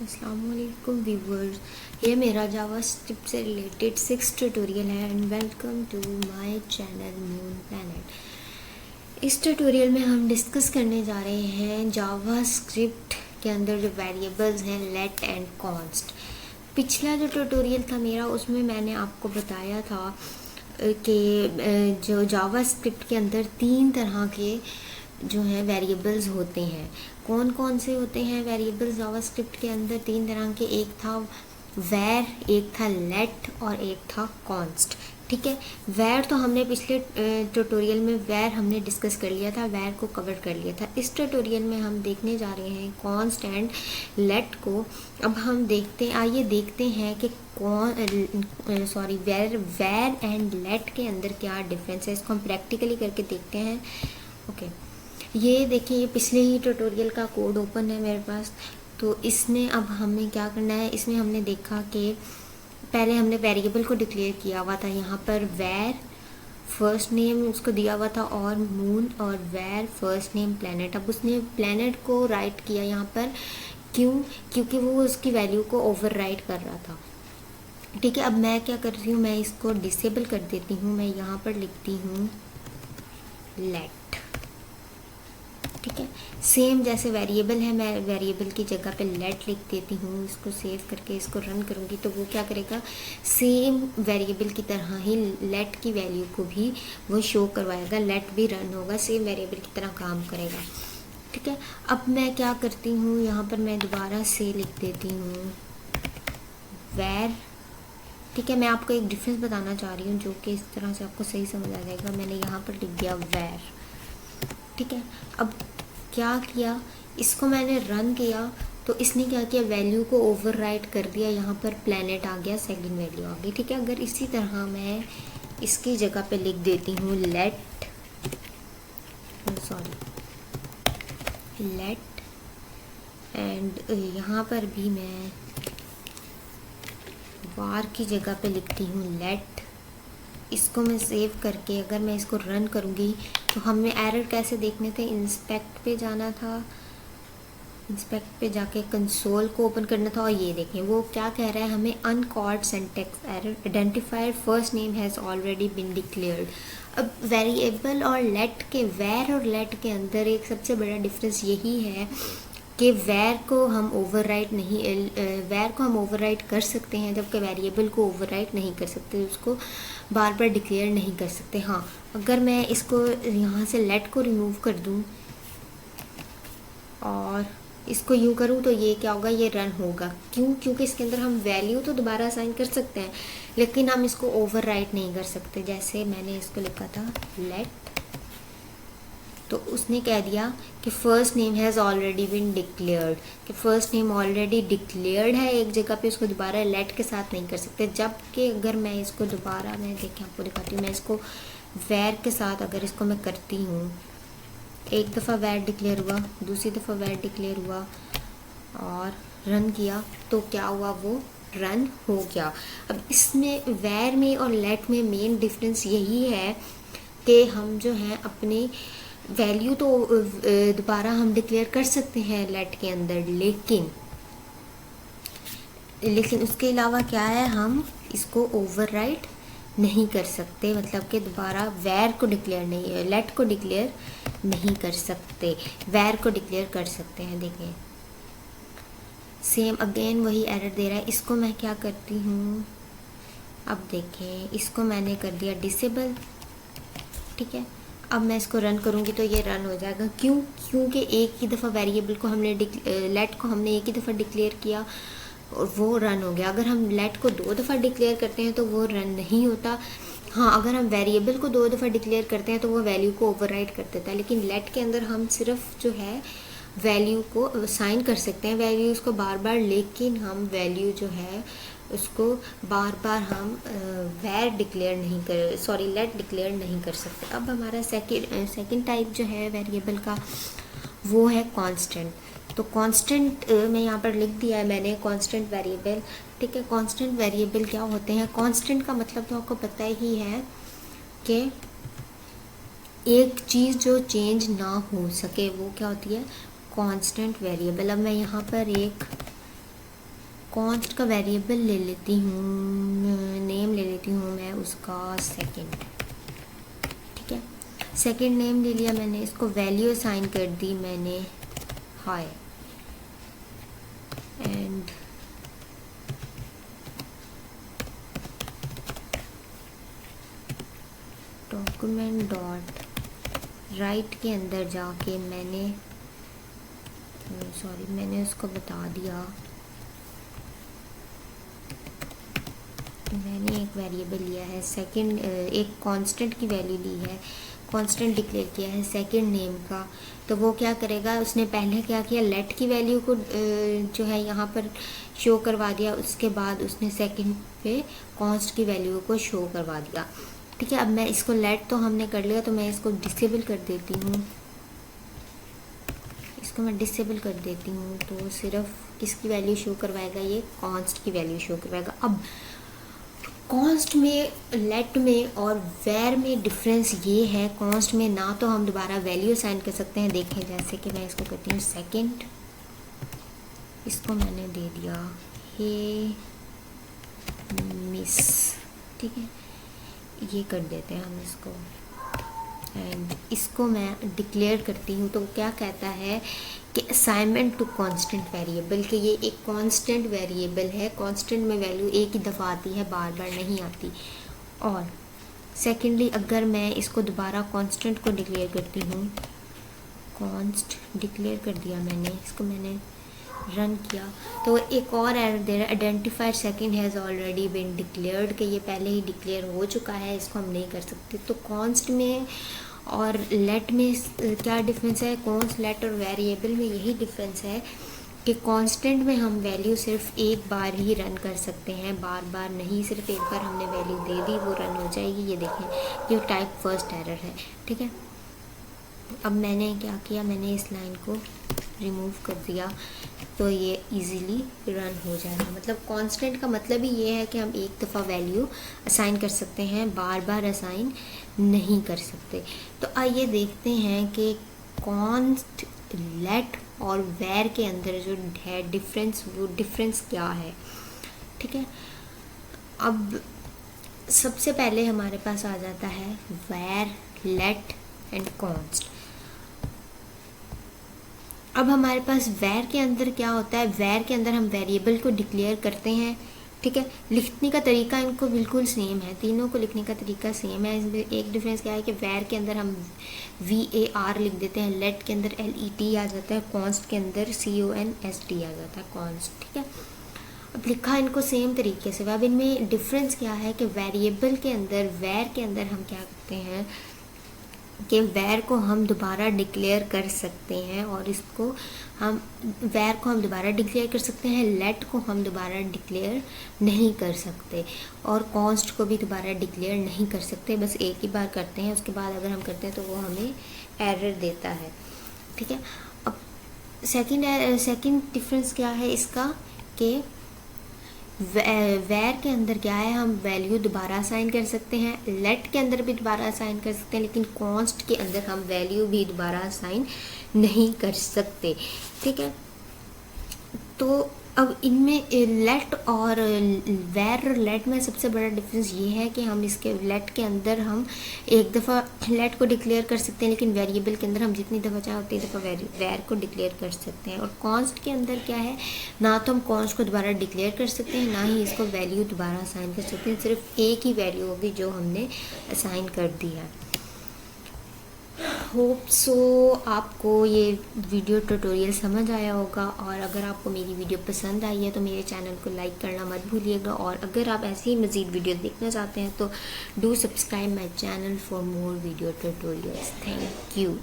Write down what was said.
अस्सलामुअलैकुम व्यूवर्स, ये मेरा जावास्क्रिप्ट से रिलेटेड 6 ट्यूटोरियल है and welcome to my channel moon planet. इस ट्यूटोरियल में हम डिस्कस करने जा रहे हैं जावास्क्रिप्ट के अंदर जो वेरिएबल्स हैं लेट एंड कॉन्स्ट। पिछला जो ट्यूटोरियल था मेरा, उसमें मैंने आपको बताया था कि जो जावास्क्रिप्ट के अंदर 3 तरह के जो है वेरिएबल्स होते हैं। कौन कौन से होते हैं वेरिएबल्स जावास्क्रिप्ट के अंदर? 3 तरह के, एक था वैर, एक था लेट और एक था कॉन्स्ट। ठीक है, वैर तो हमने पिछले ट्यूटोरियल में वैर हमने डिस्कस कर लिया था, वैर को कवर कर लिया था। इस ट्यूटोरियल में हम देखने जा रहे हैं कॉन्स्ट एंड लेट को। अब हम आइए देखते हैं कि वैर एंड लेट के अंदर क्या डिफरेंस है। इसको हम प्रैक्टिकली करके देखते हैं। ओके, ये देखिए, ये पिछले ही ट्यूटोरियल का कोड ओपन है मेरे पास। तो इसमें अब हमें क्या करना है, इसमें हमने देखा कि पहले हमने वेरिएबल को डिक्लेयर किया हुआ था यहाँ पर वैर फर्स्ट नेम उसको दिया हुआ था और मून, और वैर फर्स्ट नेम प्लैनेट। अब उसने प्लैनेट को राइट किया यहाँ पर, क्योंकि वो उसकी वैल्यू को ओवरराइट कर रहा था। ठीक है, अब मैं क्या करती हूँ, मैं इसको डिसेबल कर देती हूँ। मैं यहाँ पर लिखती हूँ लेट। ठीक है, सेम जैसे वेरिएबल है, मैं वेरिएबल की जगह पे लेट लिख देती हूँ। इसको सेव करके इसको रन करूँगी तो वो क्या करेगा, सेम वेरिएबल की तरह ही लेट की वैल्यू को भी वो शो करवाएगा। लेट भी रन होगा, सेम वेरिएबल की तरह काम करेगा। ठीक है, अब मैं क्या करती हूँ, यहाँ पर मैं दोबारा से लिख देती हूँ वैर। ठीक है, मैं आपको एक डिफरेंस बताना चाह रही हूँ जो कि इस तरह से आपको सही समझ आ जाएगा। मैंने यहाँ पर लिख दिया वैर। ठीक है, अब क्या किया, इसको मैंने रन किया तो इसने क्या किया, वैल्यू को ओवरराइट कर दिया। यहाँ पर प्लैनेट आ गया, सेकंड वैल्यू आ गई। ठीक है, अगर इसी तरह मैं इसकी जगह पे लिख देती हूँ लेट एंड यहाँ पर भी मैं वार की जगह पे लिखती हूँ लेट। इसको मैं सेव करके अगर मैं इसको रन करूँगी तो हमें एरर कैसे देखने थे, इंस्पेक्ट पे जाना था, इंस्पेक्ट पे जाके कंसोल को ओपन करना था। और ये देखें वो क्या कह रहा है हमें, uncaught syntax error, identifier first name has already been declared. अब वेरिएबल और लेट के, वैर और लेट के अंदर एक सबसे बड़ा डिफरेंस यही है कि वैर को हम ओवरराइट कर सकते हैं, जबकि वेरिएबल को ओवरराइट नहीं कर सकते, उसको बार बार डिक्लेयर नहीं कर सकते। हाँ, अगर मैं इसको यहाँ से लेट को रिमूव कर दूँ और इसको यूँ करूँ तो ये क्या होगा, ये रन होगा। क्योंकि इसके अंदर हम वैल्यू तो दोबारा असाइन कर सकते हैं, लेकिन हम इसको ओवरराइट नहीं कर सकते। जैसे मैंने इसको लिखा था लेट, तो उसने कह दिया कि first name has already been declared, कि फ़र्स्ट नेम ऑलरेडी डिक्लेयर्ड है एक जगह पे, उसको दोबारा लेट के साथ नहीं कर सकते। जबकि अगर मैं इसको दोबारा, मैं देखिए आपको दिखाती हूँ, मैं इसको वैर के साथ अगर इसको मैं करती हूँ, एक दफ़ा वैर डिक्लेयर हुआ, दूसरी दफ़ा वैर डिक्लेयर हुआ और रन किया तो क्या हुआ, वो रन हो गया। अब इसमें वैर में और लेट में मेन डिफरेंस यही है कि हम जो है अपनी वैल्यू तो दोबारा हम डिक्लेयर कर सकते हैं लेट के अंदर, लेकिन उसके अलावा क्या है, हम इसको ओवरराइट नहीं कर सकते। मतलब कि दोबारा वैर को डिक्लेयर नहीं, लेट को डिक्लेयर नहीं कर सकते, वैर को डिक्लेयर कर सकते हैं। देखें सेम अगेन वही एरर दे रहा है। इसको मैं क्या करती हूँ, अब देखें इसको मैंने कर दिया डिसेबल। ठीक है, अब मैं इसको रन करूँगी तो ये रन हो जाएगा। क्योंकि एक ही दफ़ा वेरिएबल को हमने लेट को हमने एक ही दफ़ा डिक्लेयर किया और वो रन हो गया। अगर हम लेट को 2 दफ़ा डिक्लेयर करते हैं तो वो रन नहीं होता। हाँ, अगर हम वेरिएबल को 2 दफ़ा डिक्लेयर करते हैं तो वो वैल्यू को ओवरराइट कर देता है, लेकिन लेट के अंदर हम सिर्फ जो है वैल्यू को असाइन कर सकते हैं, वैल्यूज़ को बार बार, लेकिन हम वैल्यू जो है उसको बार बार हम लेट डिक्लेयर नहीं कर सकते। अब हमारा सेकंड टाइप जो है वेरिएबल का वो है कांस्टेंट। तो कांस्टेंट मैं यहाँ पर लिख दिया है मैंने, कांस्टेंट वेरिएबल। ठीक है, कांस्टेंट वेरिएबल क्या होते हैं, कांस्टेंट का मतलब तो आपको पता ही है कि एक चीज़ जो चेंज ना हो सके वो क्या होती है, कांस्टेंट वेरिएबल। अब मैं यहाँ पर एक कॉन्स्ट का वेरिएबल ले लेती हूँ, नेम ले लेती हूँ मैं उसका सेकंड। ठीक है, सेकंड नेम ले लिया मैंने, इसको वैल्यू असाइन कर दी मैंने high, and document dot right के अंदर जाके मैंने उसको बता दिया, मैंने एक वेरिएबल लिया है सेकंड, एक कांस्टेंट की वैल्यू ली है, कांस्टेंट डिक्लेयर किया है सेकंड नेम का। तो वो क्या करेगा, उसने पहले क्या किया, लेट की वैल्यू को जो है यहाँ पर शो करवा दिया, उसके बाद उसने सेकंड पे कॉन्स्ट की वैल्यू को शो करवा दिया। ठीक है, अब मैं इसको लेट तो हमने कर लिया, तो मैं इसको डिसेबल कर देती हूँ, इसको मैं डिसेबल कर देती हूँ, तो सिर्फ इसकी वैल्यू शो करवाएगा, ये कॉन्स्ट की वैल्यू शो करवाएगा। अब कॉन्स्ट में, लेट में और वेर में डिफरेंस ये है, कॉन्स्ट में ना तो हम दोबारा वैल्यू असाइन कर सकते हैं, देखें जैसे कि मैं इसको करती हूँ सेकंड, इसको मैंने दे दिया हे मिस। ठीक है, ये कर देते हैं हम इसको, एंड इसको मैं डिक्लेयर करती हूँ। तो क्या कहता है कि असाइनमेंट टू कांस्टेंट वेरिएबल, कि ये एक कांस्टेंट वेरिएबल है, कांस्टेंट में वैल्यू एक ही दफ़ा आती है, बार बार नहीं आती। और सेकेंडली अगर मैं इसको दोबारा कांस्टेंट को डिक्लेयर करती हूँ, कॉन्स्ट डिक्लेयर कर दिया मैंने, इसको मैंने रन किया, तो एक और एरर दे रहा है, identified second has already been declared, कि ये पहले ही डिक्लेयर हो चुका है, इसको हम नहीं कर सकते। तो कॉन्स्ट में और लेट में क्या डिफरेंस है, कॉन्स्ट, लेट और वेरिएबल में यही डिफरेंस है कि कांस्टेंट में हम वैल्यू सिर्फ एक बार ही रन कर सकते हैं, बार बार नहीं, सिर्फ एक बार हमने वैल्यू दे दी वो रन हो जाएगी। ये देखें, ये टाइप फर्स्ट एरर है। ठीक है, अब मैंने क्या किया, मैंने इस लाइन को रिमूव कर दिया, तो ये इजीली रन हो जाएगा। मतलब कांस्टेंट का मतलब ही ये है कि हम एक दफ़ा वैल्यू असाइन कर सकते हैं, बार बार असाइन नहीं कर सकते। तो आइए देखते हैं कि कॉन्स्ट, लेट और वेर के अंदर जो है डिफरेंस, वो डिफरेंस क्या है। ठीक है, अब सबसे पहले हमारे पास आ जाता है वेर, लेट एंड कॉन्स्ट। अब हमारे पास वेर के अंदर क्या होता है, वेर के अंदर हम वेरिएबल को डिक्लेयर करते हैं। ठीक है, लिखने का तरीका इनको बिल्कुल सेम है, तीनों को लिखने का तरीका सेम है। इसमें एक डिफरेंस क्या है कि वेर के अंदर हम VAR लिख देते हैं, लेट के अंदर LET आ जाता है, कॉन्स्ट के अंदर CONST आ जाता है, कॉन्स्ट। ठीक है, अब लिखा इनको सेम तरीके से। अब इनमें डिफरेंस क्या है कि वेरिएबल के अंदर, वेर के अंदर हम क्या करते हैं कि वेर को हम दोबारा डिक्लेयर कर सकते हैं, और इसको हम, वेर को हम दोबारा डिक्लेयर कर सकते हैं, लेट को हम दोबारा डिक्लेयर नहीं कर सकते, और कॉन्स्ट को भी दोबारा डिक्लेयर नहीं कर सकते, बस एक ही बार करते हैं, उसके बाद अगर हम करते हैं तो वो हमें एरर देता है। ठीक है, अब सेकंड डिफरेंस क्या है इसका कि वेर के अंदर क्या है, हम वैल्यू दोबारा असाइन कर सकते हैं, लेट के अंदर भी दोबारा असाइन कर सकते हैं, लेकिन कॉन्स्ट के अंदर हम वैल्यू भी दोबारा असाइन नहीं कर सकते। ठीक है, तो अब इनमें लेट और वेर और लेट में सबसे बड़ा डिफरेंस ये है कि हम इसके लेट के अंदर हम एक दफ़ा लेट को डिक्लेयर कर सकते हैं, लेकिन वेरिएबल के अंदर हम जितनी दफ़ा चाहे उतनी दफ़ा वेर को डिक्लेयर कर सकते हैं। और कॉन्स्ट के अंदर क्या है, ना तो हम कॉन्स्ट को दोबारा डिक्लेयर कर सकते हैं, ना ही इसको वैल्यू दोबारा असाइन कर सकते हैं, सिर्फ एक ही वैल्यू होगी जो हमने असाइन कर दी है। होप सो आपको ये वीडियो ट्यूटोरियल समझ आया होगा, और अगर आपको मेरी वीडियो पसंद आई है तो मेरे चैनल को लाइक करना मत भूलिएगा, और अगर आप ऐसी ही मज़ीद वीडियो देखना चाहते हैं तो do subscribe my channel for more video tutorials. Thank you.